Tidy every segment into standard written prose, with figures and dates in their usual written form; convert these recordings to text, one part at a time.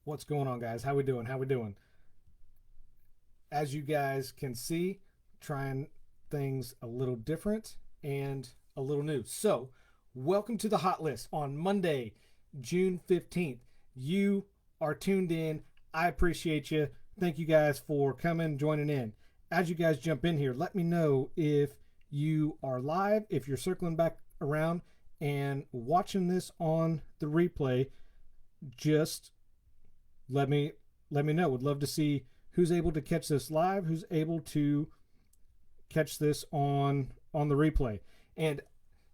What's going on, guys? How we doing? How we doing? As you guys can see, trying things a little different and a little new. So, welcome to the Hot List on Monday, June 15th. You are tuned in. I appreciate you. Thank you guys for coming, joining in. As you guys jump in here, let me know if you are live, if you're circling back around and watching this on the replay. Just let me know. Would love to see who's able to catch this live, who's able to catch this on the replay. And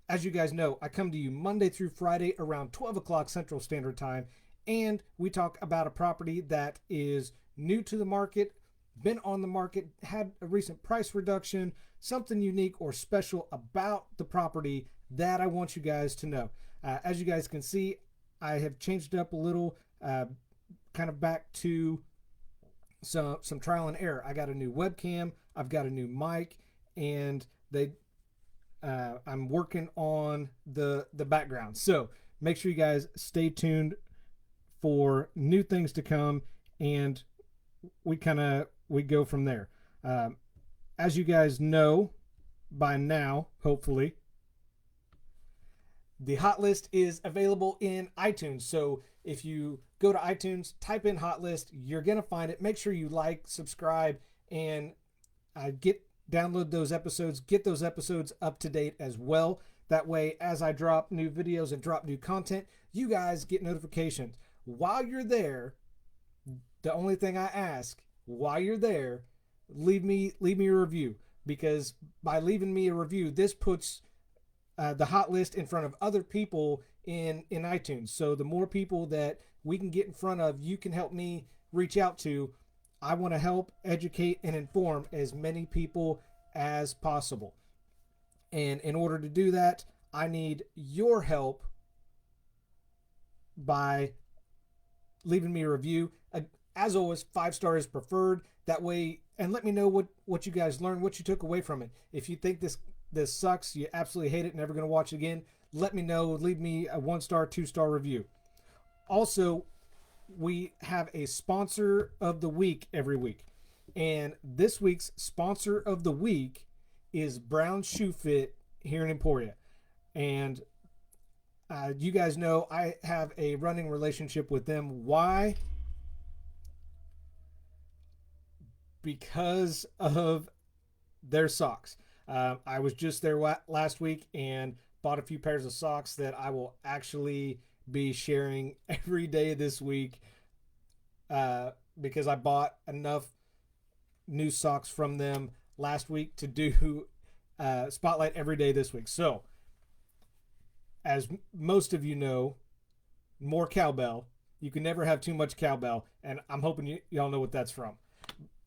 as you guys know, I come to you Monday through Friday around 12 o'clock Central Standard Time, and we talk about a property that is new to the market, been on the market, had a recent price reduction, something unique or special about the property that I want you guys to know. As you guys can see, I have changed it up a little, kind of back to some trial and error. I got a new webcam, I've got a new mic, and I'm working on the background. So make sure you guys stay tuned for new things to come, and we go from there. As you guys know by now, hopefully, the Hot List is available in iTunes. So if you go to iTunes, type in Hot List, you're going to find it. Make sure you like, subscribe, and download those episodes. Get those episodes up to date as well. That way, as I drop new videos and drop new content, you guys get notifications. While you're there, the only thing I ask, while you're there, leave me a review. Because by leaving me a review, this puts the Hot List in front of other people in iTunes. So the more people that we can get in front of, you can help me reach out to. I want to help educate and inform as many people as possible. And in order to do that, I need your help by leaving me a review. As always, 5-star is preferred. That way, and let me know what you guys learned, what you took away from it. If you think this sucks, you absolutely hate it, never going to watch it again, let me know. Leave me a 1-star, 2-star review. Also, we have a sponsor of the week every week. And this week's sponsor of the week is Brown Shoe Fit here in Emporia. And you guys know I have a running relationship with them. Why? Because of their socks. I was just there last week and bought a few pairs of socks that I will actually be sharing every day this week, because I bought enough new socks from them last week to do spotlight every day this week. So, as most of you know, more cowbell. You can never have too much cowbell, and I'm hoping y'all know what that's from.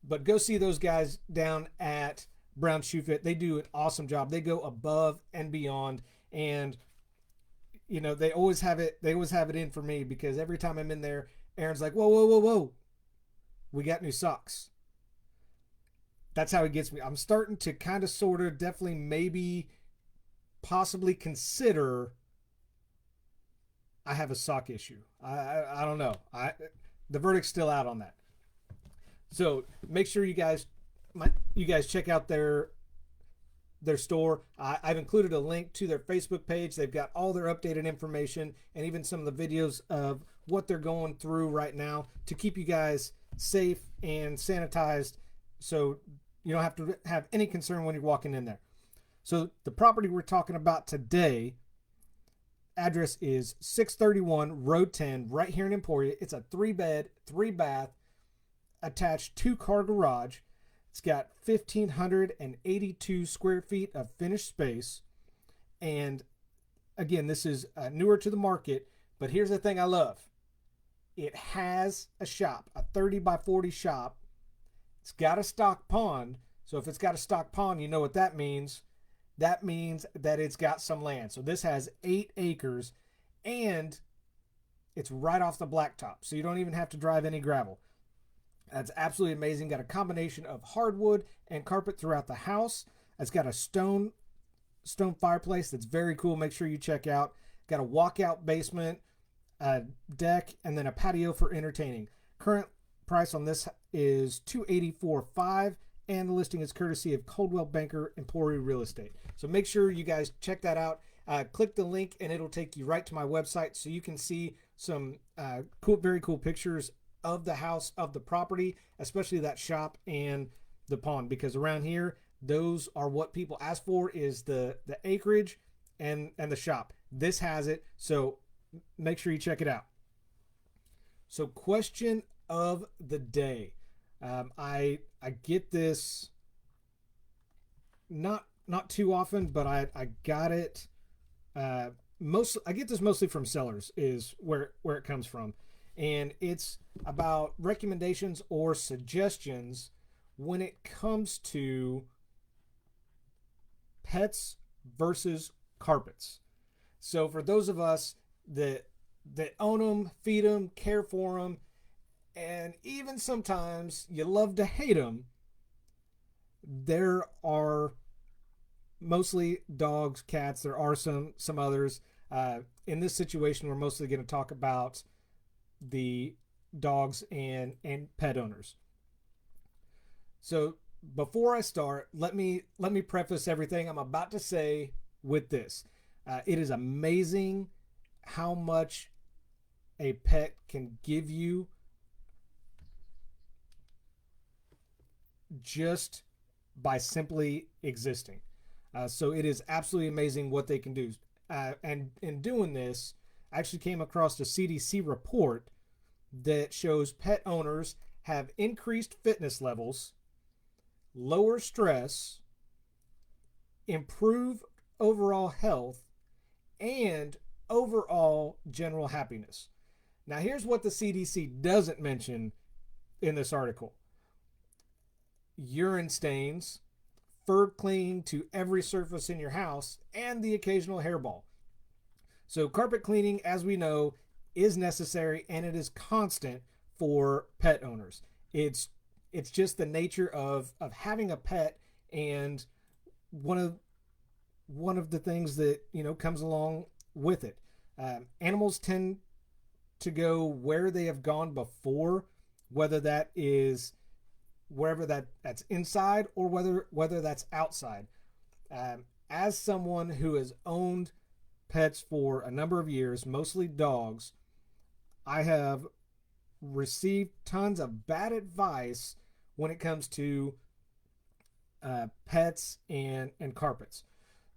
But go see those guys down at Brown Shoe Fit. They do an awesome job. They go above and beyond, and you know they always have it in for me, because every time I'm in there, Aaron's like, whoa, whoa, whoa, whoa, we got new socks. That's how he gets me. I'm starting to kind of, sort of, definitely, maybe, possibly consider I have a sock issue. I don't know. The verdict's still out on that. So make sure you guys check out their store. I've included a link to their Facebook page. They've got all their updated information and even some of the videos of what they're going through right now to keep you guys safe and sanitized, so you don't have to have any concern when you're walking in there. So the property we're talking about today, address is 631 Road 10, right here in Emporia. It's a 3-bed, 3-bath, attached 2-car garage. It's got 1,582 square feet of finished space. And again, this is newer to the market, but here's the thing I love. It has a shop, a 30 by 40 shop. It's got a stock pond. So if it's got a stock pond, you know what that means. That means that it's got some land. So this has 8 acres, and it's right off the blacktop. So you don't even have to drive any gravel. That's absolutely amazing. Got a combination of hardwood and carpet throughout the house. It's got a stone fireplace that's very cool. Make sure you check out. Got a walkout basement. a deck, and then a patio for entertaining. Current price on this is $284,500, and the listing is courtesy of Coldwell Banker Emporia Real Estate. So make sure you guys check that out. Click the link and it'll take you right to my website so you can see some very cool pictures of the house, of the property, especially that shop and the pond, because around here, those are what people ask for, is the acreage and the shop. This has it, so make sure you check it out. So, question of the day. I get this not too often, but I got it. I get this mostly from sellers, is where it comes from, and it's about recommendations or suggestions when it comes to pets versus carpets. So for those of us that own them, feed them, care for them, and even sometimes you love to hate them, there are mostly dogs, cats. There are some others. In this situation, we're mostly going to talk about the dogs and pet owners. So before I start, let me preface everything I'm about to say with this. It is amazing how much a pet can give you just by simply existing. So it is absolutely amazing what they can do. And in doing this, I actually came across a CDC report that shows pet owners have increased fitness levels, lower stress, improve overall health, and overall general happiness. Now, here's what the CDC doesn't mention in this article: urine stains, fur clinging to every surface in your house, and the occasional hairball. So, carpet cleaning, as we know, is necessary and it is constant for pet owners. It's just the nature of having a pet, and one of the things that comes along with it. Animals tend to go where they have gone before, whether that is wherever that's inside or whether that's outside. As someone who has owned pets for a number of years, mostly dogs, I have received tons of bad advice when it comes to pets and carpets.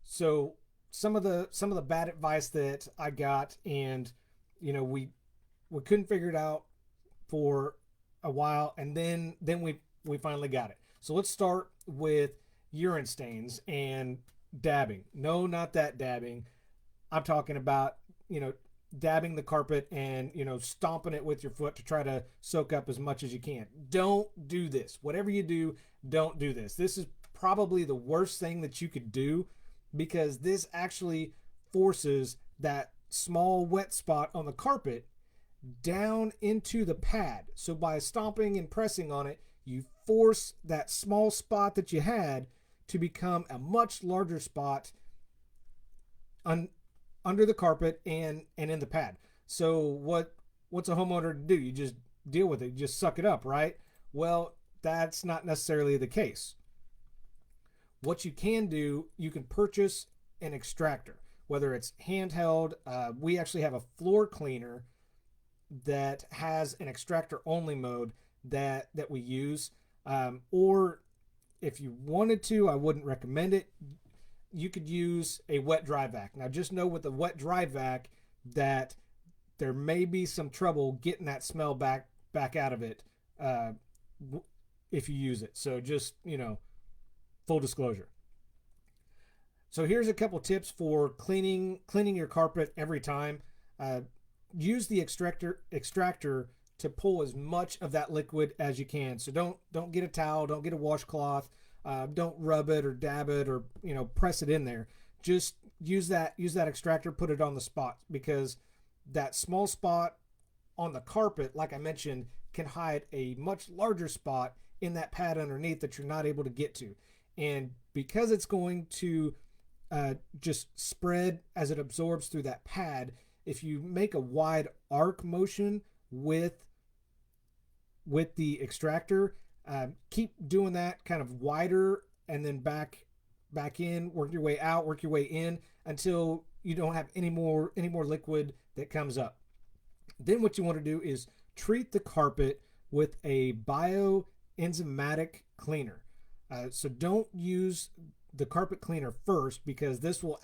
So some of the bad advice that I got, and we couldn't figure it out for a while, and then we finally got it. So let's start with urine stains and dabbing. No, not that dabbing. I'm talking about dabbing the carpet and stomping it with your foot to try to soak up as much as you can. Don't do this. Whatever you do, don't do this. This is probably the worst thing that you could do, because this actually forces that small wet spot on the carpet down into the pad. So by stomping and pressing on it, you force that small spot that you had to become a much larger spot under the carpet and in the pad. So what's a homeowner to do? You just deal with it. You just suck it up, right? Well, that's not necessarily the case. What you can do, you can purchase an extractor, whether it's handheld. We actually have a floor cleaner that has an extractor only mode that we use. Or if you wanted to, I wouldn't recommend it. You could use a wet dry vac. Now just know with the wet dry vac that there may be some trouble getting that smell back out of it if you use it. So just, full disclosure. So here's a couple tips for cleaning your carpet every time. Use the extractor to pull as much of that liquid as you can. So don't get a towel, don't get a washcloth, don't rub it or dab it or press it in there. Just use that extractor, put it on the spot, because that small spot on the carpet, like I mentioned, can hide a much larger spot in that pad underneath that you're not able to get to. And because it's going to just spread as it absorbs through that pad, if you make a wide arc motion with the extractor, keep doing that kind of wider, and then back in, work your way out, work your way in until you don't have any more liquid that comes up. Then what you want to do is treat the carpet with a bioenzymatic cleaner. So don't use the carpet cleaner first, because this can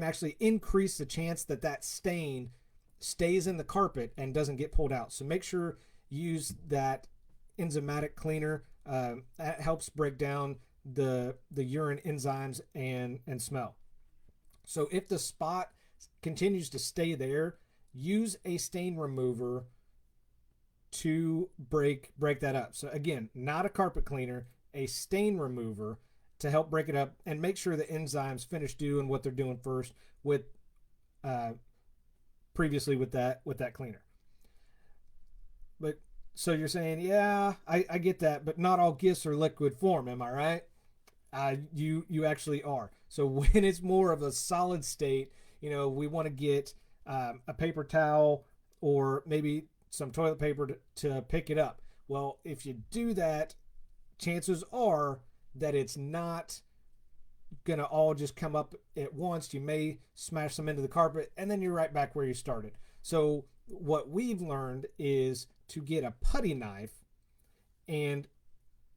actually increase the chance that that stain stays in the carpet and doesn't get pulled out. So make sure you use that enzymatic cleaner. That helps break down the urine enzymes and smell. So if the spot continues to stay there, use a stain remover to break that up. So again, not a carpet cleaner, a stain remover to help break it up and make sure the enzymes finish doing what they're doing first with previously with that cleaner. But so you're saying, yeah, I get that, but not all gifts are liquid form, am I right? You actually are. So when it's more of a solid state, we want to get a paper towel or maybe some toilet paper to pick it up. Well, if you do that, chances are that it's not gonna all just come up at once. You may smash some into the carpet and then you're right back where you started. So what we've learned is to get a putty knife and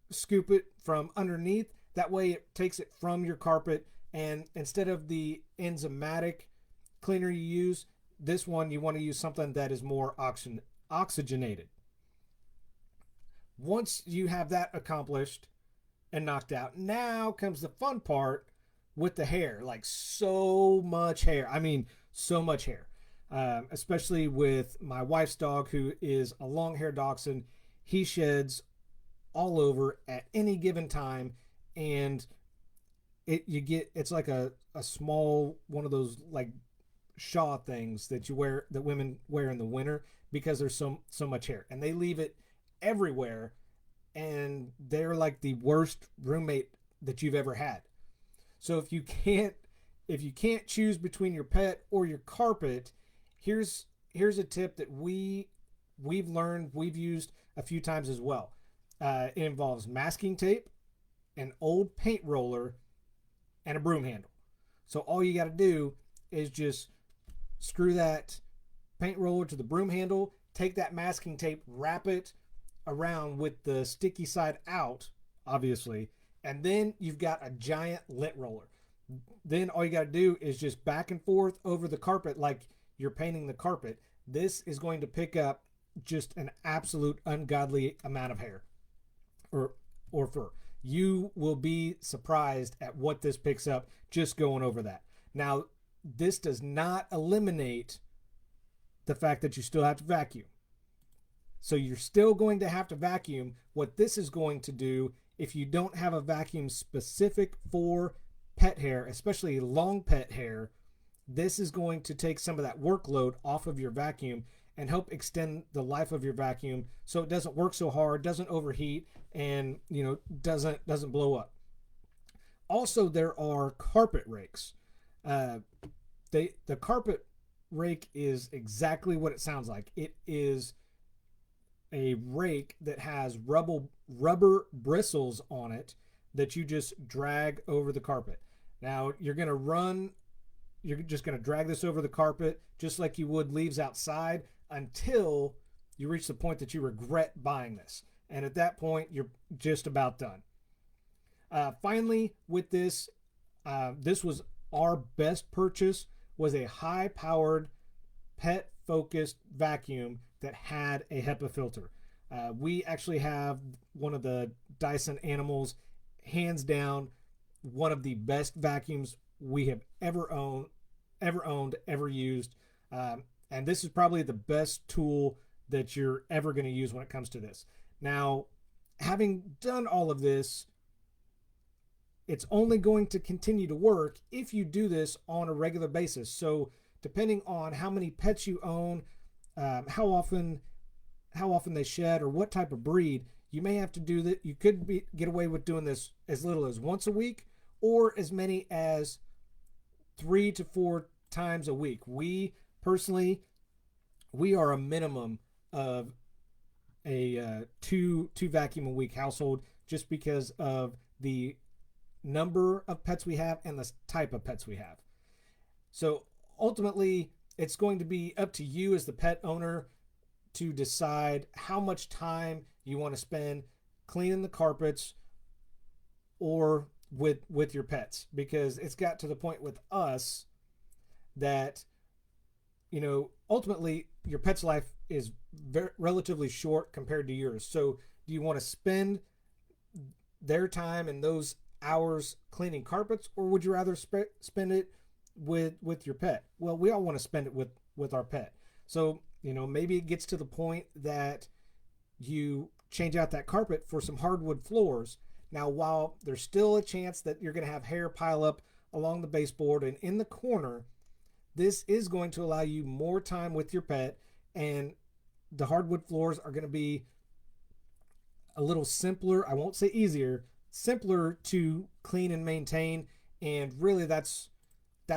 scoop it from underneath. That way it takes it from your carpet, and instead of the enzymatic cleaner you use, this one you want to use something that is more oxygenated. Once you have that accomplished and knocked out, now comes the fun part with the hair. Like, so much hair. I mean, so much hair. Especially with my wife's dog, who is a long-haired dachshund. He sheds all over at any given time, and it's like a small one of those like shawl things that women wear in the winter, because there's so much hair, and they leave it everywhere, and they're like the worst roommate that you've ever had. So if you can't choose between your pet or your carpet, here's a tip that we've learned, we've used a few times as well. It involves masking tape, an old paint roller, and a broom handle. So all you got to do is just screw that paint roller to the broom handle, take that masking tape, wrap it around with the sticky side out, obviously, and then you've got a giant lint roller. Then all you got to do is just back and forth over the carpet like you're painting the carpet. This is going to pick up just an absolute ungodly amount of hair or fur. You will be surprised at what this picks up just going over that. Now, this does not eliminate the fact that you still have to vacuum. So you're still going to have to vacuum. What this is going to do, if you don't have a vacuum specific for pet hair, especially long pet hair, this is going to take some of that workload off of your vacuum and help extend the life of your vacuum, so it doesn't work so hard, doesn't overheat, and doesn't blow up. Also, there are carpet rakes. The carpet rake is exactly what it sounds like. It is a rake that has rubber bristles on it that you just drag over the carpet. Now you're just going to drag this over the carpet just like you would leaves outside, until you reach the point that you regret buying this. And at that point, you're just about done. Finally, with this, this was our best purchase, was a high-powered, pet-focused vacuum that had a HEPA filter. We actually have one of the Dyson Animals, hands down, one of the best vacuums we have ever owned, ever used. And this is probably the best tool that you're ever going to use when it comes to this. Now, having done all of this, it's only going to continue to work if you do this on a regular basis. So depending on how many pets you own, how often they shed, or what type of breed, you may have to do that. You could get away with doing this as little as once a week, or as many as 3 to 4 times a week. We personally, we are a minimum of a two vacuum a week household, just because of the number of pets we have and the type of pets we have. So ultimately, it's going to be up to you as the pet owner to decide how much time you want to spend cleaning the carpets or with your pets, because it's got to the point with us that, ultimately your pet's life is relatively short compared to yours. So do you want to spend their time and those hours cleaning carpets, or would you rather spend it with your pet? Well, we all want to spend it with our pet. So maybe it gets to the point that you change out that carpet for some hardwood floors. Now, while there's still a chance that you're going to have hair pile up along the baseboard and in the corner, this is going to allow you more time with your pet, and the hardwood floors are going to be a little simpler. I won't say easier, simpler to clean and maintain. And really that's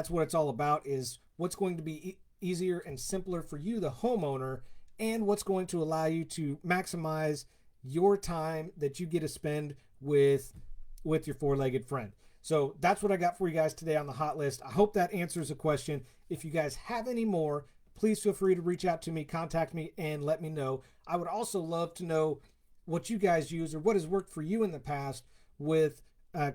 what it's all about, is what's going to be easier and simpler for you, the homeowner, and what's going to allow you to maximize your time that you get to spend with your four-legged friend. So that's what I got for you guys today on the hot list. I hope that answers the question. If you guys have any more, please feel free to reach out to me, contact me, and let me know. I would also love to know what you guys use or what has worked for you in the past with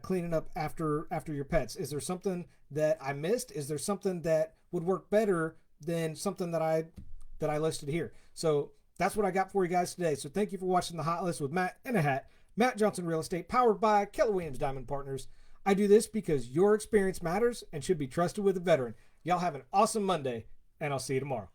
cleaning up after your pets. Is there something that I missed? Is there something that would work better than something that I listed here? So that's what I got for you guys today. So thank you for watching the Hot List with Matt in a Hat. Matt Johnson Real Estate, powered by Keller Williams Diamond Partners. I do this because your experience matters and should be trusted with a veteran. Y'all have an awesome Monday, and I'll see you tomorrow.